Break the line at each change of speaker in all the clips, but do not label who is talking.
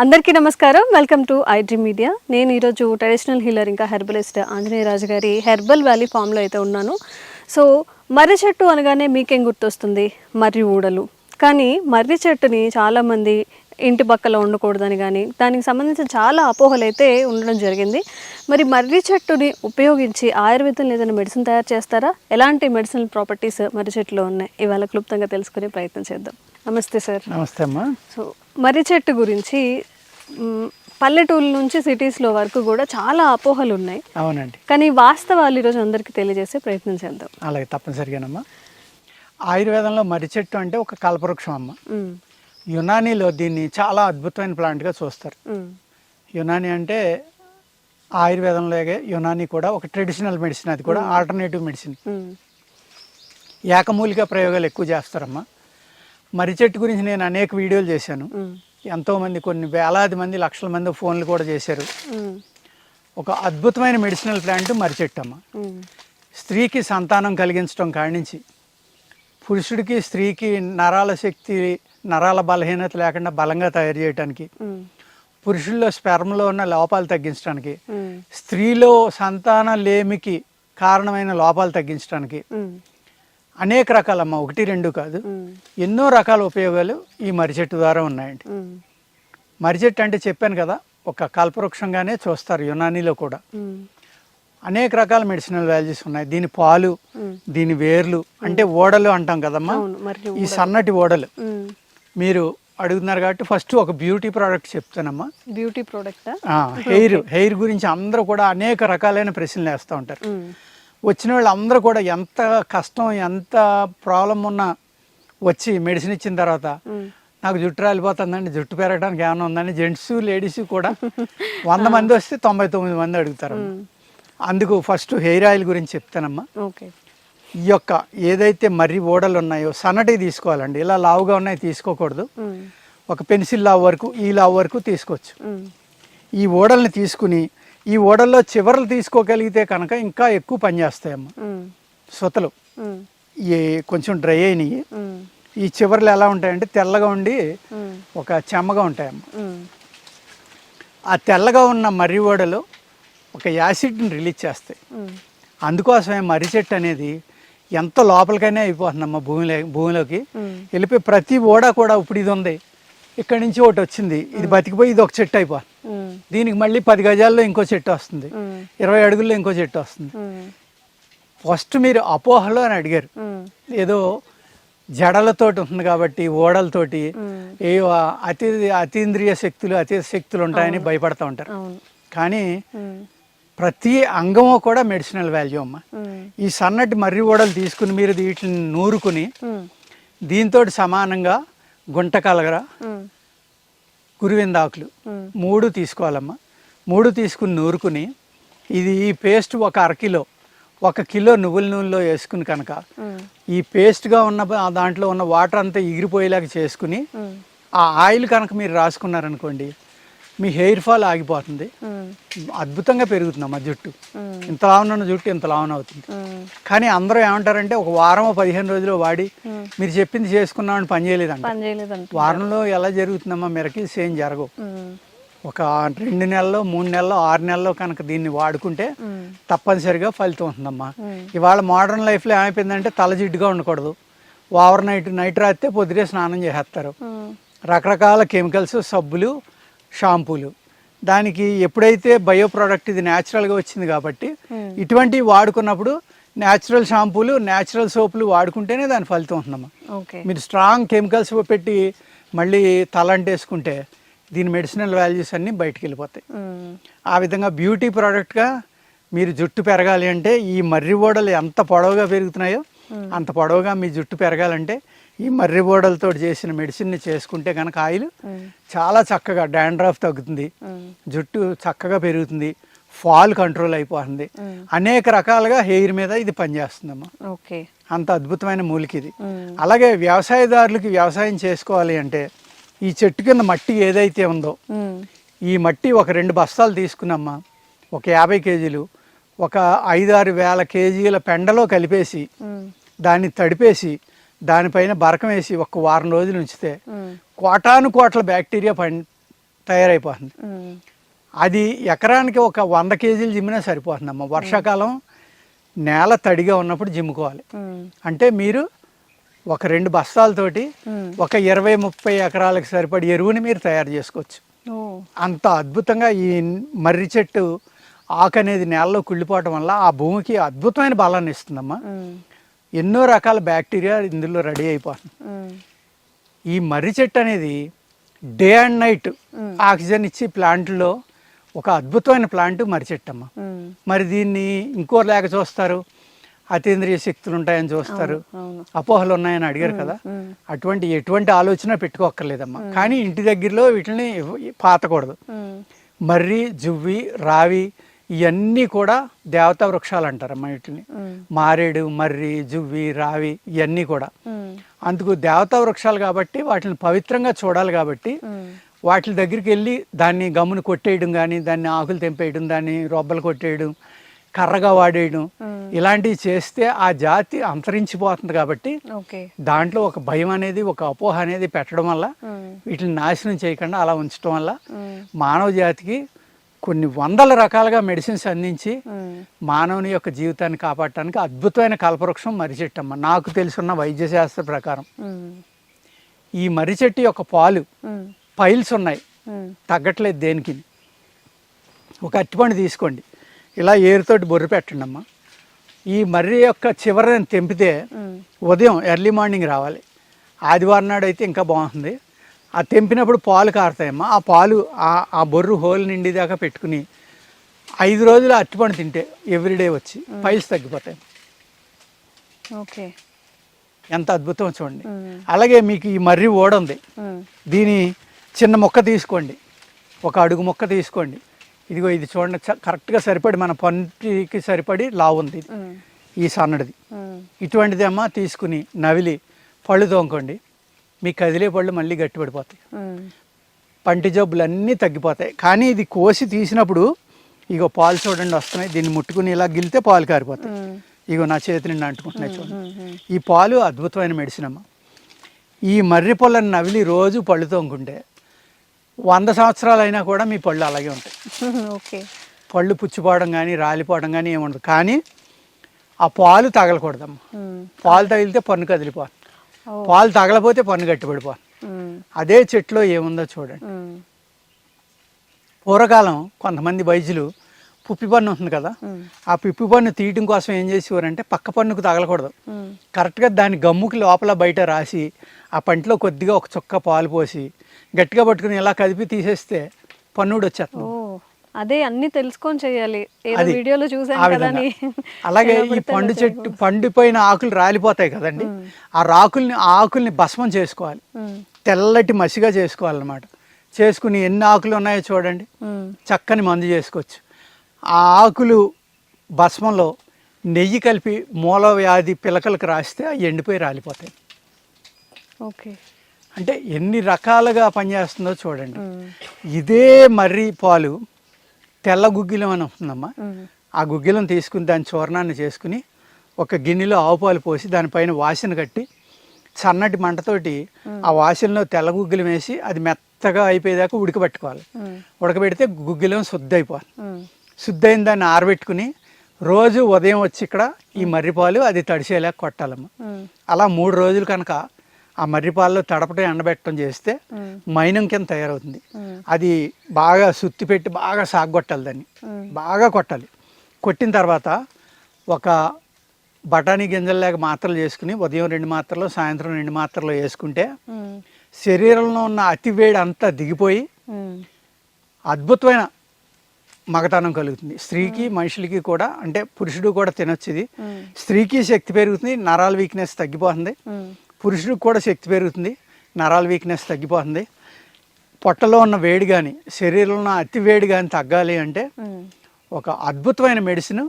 అందరికీ నమస్కారం. Welcome to iDream media. నేను ఈరోజు ట్రెడిషనల్ హీలర్ ఇంకా హెర్బలిస్ట్ ఆంజనేయ రాజు గారి హెర్బల్ వ్యాలీ ఫామ్లో అయితే ఉన్నాను. సో మర్రి చెట్టు అనగానే మీకేం గుర్తొస్తుంది? మర్రి ఊడలు. కానీ మర్రి చెట్టుని చాలామంది ఇంటి పక్కలో ఉండకూడదని కానీ దానికి సంబంధించిన చాలా అపోహలు అయితే ఉండడం జరిగింది. మరి మర్రి చెట్టుని ఉపయోగించి ఆయుర్వేదంలో ఏదైనా మెడిసిన్ తయారు చేస్తారా? ఎలాంటి మెడిసినల్ ప్రాపర్టీస్ మర్రి చెట్టులో ఉన్నాయి? ఇవాళ క్లుప్తంగా తెలుసుకునే ప్రయత్నం చేద్దాం. నమస్తే సార్.
నమస్తే అమ్మా.
సో మర్రి చెట్టు గురించి పల్లెటూళ్ళ నుంచి సిటీస్లో వరకు కూడా చాలా అపోహలు ఉన్నాయి.
అవునండి.
కానీ వాస్తవాలు ఈరోజు అందరికీ తెలియజేసే ప్రయత్నం చేద్దాం.
అలాగే తప్పనిసరిగానమ్మా. ఆయుర్వేదంలో మర్రి చెట్టు అంటే ఒక కల్పవృక్షం అమ్మ. యునానీలో దీన్ని చాలా అద్భుతమైన ప్లాంట్గా చూస్తారు. యునానీ అంటే ఆయుర్వేదంలోగే యునానీ కూడా ఒక ట్రెడిషనల్ మెడిసిన్, అది కూడా ఆల్టర్నేటివ్ మెడిసిన్. ఏకమూలిక ప్రయోగాలు ఎక్కువ చేస్తారమ్మా. మర్రి చెట్టు గురించి నేను అనేక వీడియోలు చేశాను. ఎంతోమంది, కొన్ని వేలాది మంది, లక్షల మంది ఫోన్లు కూడా చేశారు. ఒక అద్భుతమైన మెడిసినల్ ప్లాంట్ మర్రి చెట్టు అమ్మ. స్త్రీకి సంతానం కలిగించడం కాడి నుంచి పురుషుడికి స్త్రీకి నరాల శక్తి, నరాల బలహీనత లేకుండా బలంగా తయారు చేయడానికి, పురుషుల్లో స్పెర్మ్లో ఉన్న లోపాలు తగ్గించడానికి, స్త్రీలో సంతాన లేమికి కారణమైన లోపాలు తగ్గించడానికి అనేక రకాలమ్మా, ఒకటి రెండు కాదు, ఎన్నో రకాల ఉపయోగాలు ఈ మర్రి చెట్టు ద్వారా ఉన్నాయండి. మర్రి చెట్టు అంటే చెప్పాను కదా, ఒక కల్పవృక్షంగానే చూస్తారు యునానీలో కూడా. అనేక రకాల మెడిసినల్ వాల్యూస్ ఉన్నాయి. దీని పాలు, దీని వేర్లు, అంటే ఓడలు అంటాం కదమ్మా, ఈ సన్నటి ఓడలు. మీరు అడుగుతున్నారు కాబట్టి ఫస్ట్ ఒక బ్యూటీ ప్రోడక్ట్ చెప్తానమ్మా.
బ్యూటీ ప్రోడక్ట్,
హెయిర్ గురించి అందరూ కూడా అనేక రకాలైన ప్రశ్నలు వేస్తూ ఉంటారు. వచ్చిన వాళ్ళు అందరూ కూడా ఎంత కష్టం, ఎంత ప్రాబ్లం ఉన్నా వచ్చి మెడిసిన్ ఇచ్చిన తర్వాత నాకు జుట్టు రాలిపోతుందండి, జుట్టు పెరగడానికి ఏమైనా ఉందని జెంట్స్ లేడీస్ కూడా 100 మంది వస్తే 99 మంది అడుగుతారు. అందుకు ఫస్ట్ హెయిర్ ఆయిల్ గురించి చెప్తానమ్మా. ఈ యొక్క ఏదైతే మర్రి ఓడలు ఉన్నాయో సన్నటివి తీసుకోవాలండి. ఇలా లావుగా ఉన్నాయి తీసుకోకూడదు. ఒక పెన్సిల్ లావు వరకు, ఈ లావు వరకు తీసుకోవచ్చు. ఈ ఓడల్ని తీసుకుని ఈ ఓడల్లో చివరలు తీసుకోగలిగితే కనుక ఇంకా ఎక్కువ పనిచేస్తాయమ్మా. సొతలు ఈ కొంచెం డ్రై అయినవి, ఈ చివర్లు ఎలా ఉంటాయంటే తెల్లగా ఉండి ఒక చెమ్మగా ఉంటాయమ్మా. ఆ తెల్లగా ఉన్న మర్రి ఓడలు ఒక యాసిడ్ని రిలీజ్ చేస్తాయి. అందుకోసమే మర్రి చెట్టు అనేది ఎంత లోపలికైనా అయిపోతుందమ్మా. భూమిలోకి వెళ్ళిపోయి ప్రతి ఓడ కూడా ఇప్పుడు ఇది ఉంది, ఇక్కడి నుంచి ఒకటి వచ్చింది, ఇది బతికిపోయి ఇది ఒక చెట్టు అయిపోతుంది. దీనికి మళ్ళీ 10 గజాల్లో ఇంకో చెట్టు వస్తుంది, 20 అడుగుల్లో ఇంకో చెట్టు వస్తుంది. ఫస్ట్ మీరు అపోహలో అని అడిగారు, ఏదో జడలతోటి ఉంటుంది కాబట్టి ఓడలతోటి ఏ అతీంద్రియ శక్తులు, అతీత శక్తులు ఉంటాయని భయపడుతూ ఉంటారు. కానీ ప్రతి అంగము కూడా మెడిసినల్ వాల్యూ అమ్మ. ఈ సన్నటి మర్రి ఓడలు తీసుకుని మీరు వీటిని నూరుకుని దీంతో సమానంగా గుంటకలగర, గురువిందాకులు 3 తీసుకోవాలమ్మా. 3 తీసుకుని నూరుకుని ఇది ఈ పేస్ట్ ఒక అరకిలో, 1 కిలో నువ్వుల నూనెలో వేసుకుని కనుక ఈ పేస్ట్గా ఉన్న దాంట్లో ఉన్న వాటర్ అంతా ఎగిరిపోయేలాగా చేసుకుని ఆ ఆయిల్ కనుక మీరు రాసుకున్నారనుకోండి, మీ హెయిర్ ఫాల్ ఆగిపోతుంది. అద్భుతంగా పెరుగుతుందమ్మా జుట్టు. ఇంత లావున జుట్టు ఇంత లావున అవుతుంది. కానీ అందరూ ఏమంటారంటే ఒక వారం 15 రోజులు వాడి మీరు చెప్పింది చేసుకున్నామని పని చేయలేదంట. వారంలో ఎలా జరుగుతుందమ్మా? మిరకిల్స్ ఏం జరగవు. ఒక 2 నెలల్లో, 3 నెలల్లో, 6 నెలల్లో కనుక దీన్ని వాడుకుంటే తప్పనిసరిగా ఫలితం ఉంటుందమ్మా. ఇవాళ మోడర్న్ లైఫ్లో ఏమైపోయిందంటే తల జిడ్డుగా ఉండకూడదు, ఓవర్ నైట్ రాస్తే పొద్దుటే స్నానం చేసేస్తారు. రకరకాల కెమికల్స్, సబ్బులు, షాంపూలు. దానికి ఎప్పుడైతే బయో ప్రోడక్ట్ ఇది న్యాచురల్గా వచ్చింది కాబట్టి ఇటువంటివి వాడుకున్నప్పుడు న్యాచురల్ షాంపూలు, న్యాచురల్ సోపులు వాడుకుంటేనే దాని ఫలితం ఉంటుందమ్మా. మీరు స్ట్రాంగ్ కెమికల్స్ పెట్టి మళ్ళీ తలంటేసుకుంటే దీని మెడిసినల్ వాల్యూస్ అన్నీ బయటికి వెళ్ళిపోతాయి. ఆ విధంగా బ్యూటీ ప్రోడక్ట్గా మీరు జుట్టు పెరగాలి అంటే ఈ మర్రి ఓడలు ఎంత పొడవుగా పెరుగుతున్నాయో అంత పొడవుగా మీ జుట్టు పెరగాలంటే ఈ మర్రి ఓడలతో చేసిన మెడిసిన్ని చేసుకుంటే కనుక ఆయిల్ చాలా చక్కగా డాండ్రఫ్ తగ్గుతుంది, జుట్టు చక్కగా పెరుగుతుంది, ఫాల్ కంట్రోల్ అయిపోతుంది. అనేక రకాలుగా హెయిర్ మీద ఇది పనిచేస్తుందమ్మా. అంత అద్భుతమైన మూలిక ఇది. అలాగే వ్యవసాయదారులకి వ్యవసాయం చేసుకోవాలి అంటే ఈ చెట్టు కింద మట్టి ఏదైతే ఉందో ఈ మట్టి ఒక 2 బస్తాలు తీసుకున్నమ్మా, ఒక 50 కేజీలు, ఒక 5-6 వేల కేజీల పెండలో కలిపేసి దాన్ని తడిపేసి దానిపైన బరకం వేసి 1 వారం రోజులు ఉంచితే కోటాను కోట్ల బ్యాక్టీరియా తయారైపోతుంది. అది ఎకరానికి ఒక 100 కేజీలు జిమ్మినా సరిపోతుందమ్మా. వర్షాకాలం నేల తడిగా ఉన్నప్పుడు జిమ్ముకోవాలి. అంటే మీరు ఒక 2 బస్తాలతోటి ఒక 20-30 ఎకరాలకు సరిపడి ఎరువుని మీరు తయారు చేసుకోవచ్చు. అంత అద్భుతంగా ఈ మర్రి చెట్టు ఆకు అనేది నేలలో కుళ్ళిపోవటం వల్ల ఆ భూమికి అద్భుతమైన బలాన్ని ఇస్తుందమ్మా. ఎన్నో రకాల బ్యాక్టీరియా ఇందులో రెడీ అయిపోతుంది. ఈ మర్రి చెట్టు అనేది డే అండ్ నైట్ ఆక్సిజన్ ఇచ్చి ప్లాంట్లో ఒక అద్భుతమైన ప్లాంట్ మర్రి చెట్టు అమ్మ. మరి దీన్ని ఇంకో లేక చూస్తారు, అతీంద్రియ శక్తులు ఉంటాయని చూస్తారు, అపోహలు ఉన్నాయని అడిగారు కదా. ఎటువంటి ఆలోచన పెట్టుకోక్కర్లేదమ్మా. కానీ ఇంటి దగ్గరలో వీటిని పాతకూడదు. మర్రి, జువ్వి, రావి ఇవన్నీ కూడా దేవతా వృక్షాలు అంటారమ్మా. వీటిని మారేడు, మర్రి, జువ్వి, రావి ఇవన్నీ కూడా అందుకు దేవతా వృక్షాలు కాబట్టి వాటిని పవిత్రంగా చూడాలి. కాబట్టి వాటి దగ్గరికి వెళ్ళి దాన్ని గమ్మును కొట్టేయడం కానీ, దాన్ని ఆకులు తెంపేయడం, దాన్ని రొబ్బలు కొట్టేయడం, కర్రగా వాడేయడం ఇలాంటివి చేస్తే ఆ జాతి అంతరించిపోతుంది. కాబట్టి దాంట్లో ఒక భయం అనేది, ఒక అపోహ అనేది పెట్టడం వల్ల వీటిని నాశనం చేయకుండా అలా ఉంచడం వల్ల మానవ జాతికి కొన్ని వందల రకాలుగా మెడిసిన్స్ అందించి మానవుని యొక్క జీవితాన్ని కాపాడటానికి అద్భుతమైన కల్పవృక్షం మర్రి చెట్టు అమ్మ. నాకు తెలుసున్న వైద్య శాస్త్ర ప్రకారం ఈ మర్రి చెట్టు యొక్క పాలు పైల్స్ ఉన్నాయి, తగ్గట్లేదు దేనికి. ఒక అరటిపండు తీసుకోండి, ఇలా ఏరుతోటి బొర్రు పెట్టండి అమ్మ. ఈ మర్రి యొక్క చివరని తెంపితే ఉదయం ఎర్లీ మార్నింగ్ రావాలి. ఆదివారం నాడు అయితే ఇంకా బాగుంటుంది. ఆ తెంపినప్పుడు పాలు కారుతాయమ్మా. ఆ పాలు ఆ బొర్రు హోల్ నిండిదాకా పెట్టుకుని 5 రోజులు అరటిపండు తింటే ఎవ్రీడే వచ్చి పైల్స్ తగ్గిపోతాయి.
ఓకే,
ఎంత అద్భుతం చూడండి. అలాగే మీకు ఈ మర్రి ఓడ ఉంది, దీని చిన్న మొక్క తీసుకోండి, ఒక అడుగు మొక్క తీసుకోండి. ఇదిగో ఇది చూడండి, కరెక్ట్గా సరిపడి మన పంటికి సరిపడి లావు ఉంది ఈ సన్నడిది. ఇటువంటిది అమ్మ తీసుకుని నవిలి పళ్ళు తోముకోండి. మీ కదిలే పళ్ళు మళ్ళీ గట్టిపడిపోతాయి, పంటి జబ్బులు అన్నీ తగ్గిపోతాయి. కానీ ఇది కోసి తీసినప్పుడు ఇగో పాలు చూడండి వస్తున్నాయి. దీన్ని ముట్టుకుని ఇలా గిలితే పాలు కారిపోతాయి. ఇగో నా చేతి నిండా అంటుకుంటున్నాయి చూడండి. ఈ పాలు అద్భుతమైన మెడిసిన్ అమ్మ. ఈ మర్రి పళ్ళని నవిలి రోజు పళ్ళు తోముకుంటే 100 సంవత్సరాలు అయినా కూడా మీ పళ్ళు అలాగే ఉంటాయి.
ఓకే,
పళ్ళు పుచ్చిపోవడం కానీ రాలిపోవడం కానీ ఏముండదు. కానీ ఆ పాలు తగలకూడదమ్మా. పాలు తగిలితే పన్ను కదిలిపోతుంది, పాలు తగలపోతే పన్ను గట్టిపడిపోతుంది. అదే చెట్లో ఏముందో చూడండి. పూర్వకాలం కొంతమంది వైద్యులు పుప్పి పన్ను ఉంటుంది కదా, ఆ పిప్పి పన్ను తీయటం కోసం ఏం చేసేవారంటే పక్క పన్నుకు తగలకూడదు, కరెక్ట్గా దాని గమ్ముకి లోపల బయట రాసి ఆ పంటలో కొద్దిగా ఒక చుక్క పాలు పోసి గట్టిగా పట్టుకుని ఇలా కదిపి తీసేస్తే పన్నుడు వచ్చేస్తుంది.
అదే అన్ని తెలుసుకొని చేయాలి. వీడియోలో చూసాను కదా.
అలాగే ఈ పండు చెట్టు పండిపోయిన ఆకులు రాలిపోతాయి కదండి, ఆ ఆకుల్ని భస్మం చేసుకోవాలి, తెల్లటి మసిగా చేసుకోవాలన్నమాట. చేసుకుని ఎన్ని ఆకులు ఉన్నాయో చూడండి, చక్కని మందు చేసుకోవచ్చు. ఆ ఆకులు భస్మంలో నెయ్యి కలిపి మూల వ్యాధి పిలకలకు రాస్తే అవి ఎండిపోయి రాలిపోతాయి.
ఓకే,
అంటే ఎన్ని రకాలుగా పనిచేస్తుందో చూడండి. ఇదే మర్రి పాలు తెల్ల గుగ్గిలం అని వస్తుందమ్మా. ఆ గుగ్గిలం తీసుకుని దాని చూర్ణాన్ని చేసుకుని ఒక గిన్నెలో ఆవు పాలు పోసి దానిపైన వాసన కట్టి సన్నటి మంటతోటి ఆ వాసనలో తెల్ల గుగ్గిలం వేసి అది మెత్తగా అయిపోయేదాకా ఉడకబెట్టుకోవాలి. ఉడకబెడితే గుగ్గిలం శుద్ధి అయిపోవాలి. శుద్ధి అయిన దాన్ని ఆరబెట్టుకుని రోజు ఉదయం వచ్చి ఇక్కడ ఈ మర్రిపాలు అది తడిసేలాగా కొట్టాలమ్మ. అలా 3 రోజులు కనుక ఆ మర్రిపాలలో తడపటం ఎండబెట్టడం చేస్తే మైనం కింద తయారవుతుంది. అది బాగా సుత్తి పెట్టి బాగా సాగొట్టాలి, దాన్ని బాగా కొట్టాలి. కొట్టిన తర్వాత ఒక బఠానీ గింజల్లాగా మాత్రలు చేసుకుని ఉదయం 2 మాత్రలు సాయంత్రం 2 మాత్రలు వేసుకుంటే శరీరంలో ఉన్న అతివేడి అంతా దిగిపోయి అద్భుతమైన మగతనం కలుగుతుంది. స్త్రీకి మనుషులకి కూడా, అంటే పురుషుడు కూడా తినొచ్చు. ఇది స్త్రీకి శక్తి పెరుగుతుంది, నరాల వీక్నెస్ తగ్గిపోతుంది. పురుషుడికి కూడా శక్తి పెరుగుతుంది, నరాల వీక్నెస్ తగ్గిపోతుంది. పొట్టలో ఉన్న వేడి కానీ శరీరంలో ఉన్న అతి వేడి కానీ తగ్గాలి అంటే ఒక అద్భుతమైన మెడిసిన్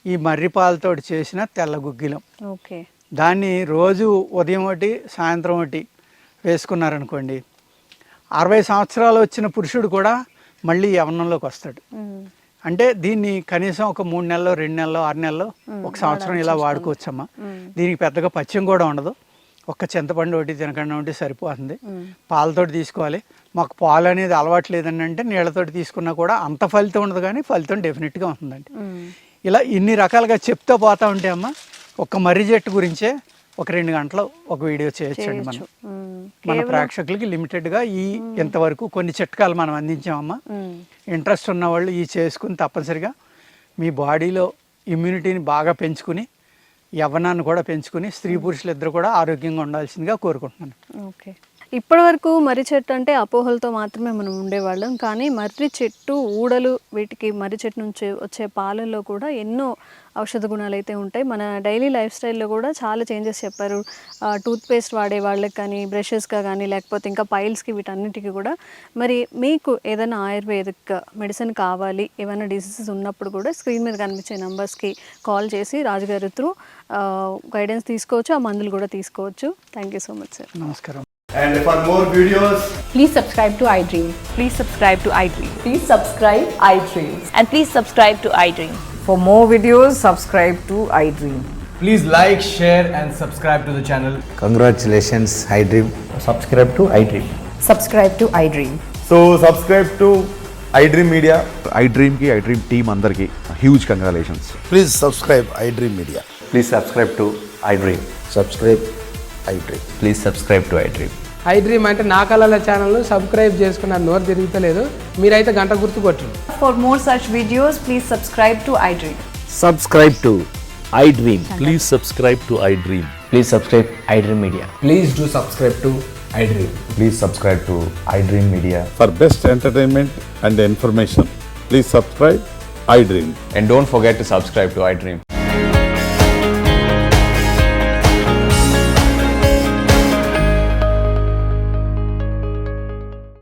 ఈ మర్రిపాలతో చేసిన తెల్ల గుగ్గిలం.
ఓకే,
దాన్ని రోజు ఉదయం ఒకటి సాయంత్రం ఒకటి వేసుకున్నారనుకోండి, 60 సంవత్సరాలు వచ్చిన పురుషుడు కూడా మళ్ళీ యవ్వనంలోకి వస్తాడు. అంటే దీన్ని కనీసం ఒక 3 నెలలు 2 నెలలు 6 నెలలు 1 సంవత్సరం ఇలా వాడుకోవచ్చమ్మా. దీనికి పెద్దగా పథ్యం కూడా ఉండదు. ఒక్క చింతపండు ఒకటి తినకుండా ఉంటే సరిపోతుంది. పాలతోటి తీసుకోవాలి. మాకు పాలు అనేది అలవాటు లేదని అంటే నీళ్ళతోటి తీసుకున్నా కూడా అంత ఫలితం ఉండదు, కానీ ఫలితం డెఫినెట్గా ఉంటుందండి. ఇలా ఇన్ని రకాలుగా చెప్తూ పోతా ఉంటే అమ్మ ఒక మర్రి చెట్టు గురించే ఒక 2 గంటలు ఒక వీడియో చేయొచ్చండి. మనం మన ప్రేక్షకులకి లిమిటెడ్గా ఇంతవరకు కొన్ని చిట్కాలు మనం అందించామమ్మా. ఇంట్రెస్ట్ ఉన్న వాళ్ళు ఈ చేసుకుని తప్పనిసరిగా మీ బాడీలో ఇమ్యూనిటీని బాగా పెంచుకుని యవ్వనాన్ని కూడా పెంచుకుని స్త్రీ పురుషులు ఇద్దరు కూడా ఆరోగ్యంగా ఉండాల్సిందిగా కోరుకుంటున్నాను.
ఓకే, ఇప్పటి వరకు మర్రి చెట్టు అంటే అపోహలతో మాత్రమే మనం ఉండేవాళ్ళం, కానీ మర్రి చెట్టు ఊడలు వీటికి మర్రి చెట్టు నుంచి వచ్చే పాలల్లో కూడా ఎన్నో ఔషధ గుణాలు అయితే ఉంటాయి. మన డైలీ లైఫ్ స్టైల్లో కూడా చాలా చేంజెస్ చెప్పారు. టూత్పేస్ట్ వాడే వాళ్ళకి కానీ, బ్రషెస్గా కానీ, లేకపోతే ఇంకా పైల్స్కి, వీటన్నిటికీ కూడా. మరి మీకు ఏదైనా ఆయుర్వేదిక్ మెడిసిన్ కావాలి, ఏమైనా డిసీజెస్ ఉన్నప్పుడు కూడా స్క్రీన్ మీద కనిపించే నెంబర్స్కి కాల్ చేసి రాజుగారి త్రూ గైడెన్స్ తీసుకోవచ్చు, ఆ మందులు కూడా తీసుకోవచ్చు. Thank you so much sir.
నమస్కారం.
And for more videos,
Please subscribe to iDream.
Please subscribe to iDream.
Please subscribe iDream.
And please subscribe to iDream.
For more videos, subscribe to iDream.
please like, share, and subscribe to the channel.
Congratulations, iDream.
Subscribe to iDream.
Subscribe to iDream.
So subscribe to iDream Media.
iDream ki iDream team andarki huge congratulations.
Please subscribe iDream Media.
Please subscribe to iDream.
Subscribe iDream.
Please subscribe to iDream.
iDream అంటే నా కళల ఛానల్ను subscribe చేసుకున్న నోరు తిరుగుతలేదు, మీరైతే గంట గుర్తు కొట్టండి.
For more such videos, please subscribe to iDream.
Subscribe to iDream.
Please subscribe to iDream.
Please subscribe iDream Media.
Please do subscribe to iDream.
Please subscribe to iDream Media.
For best entertainment and information, please subscribe iDream.
And don't forget to subscribe to iDream.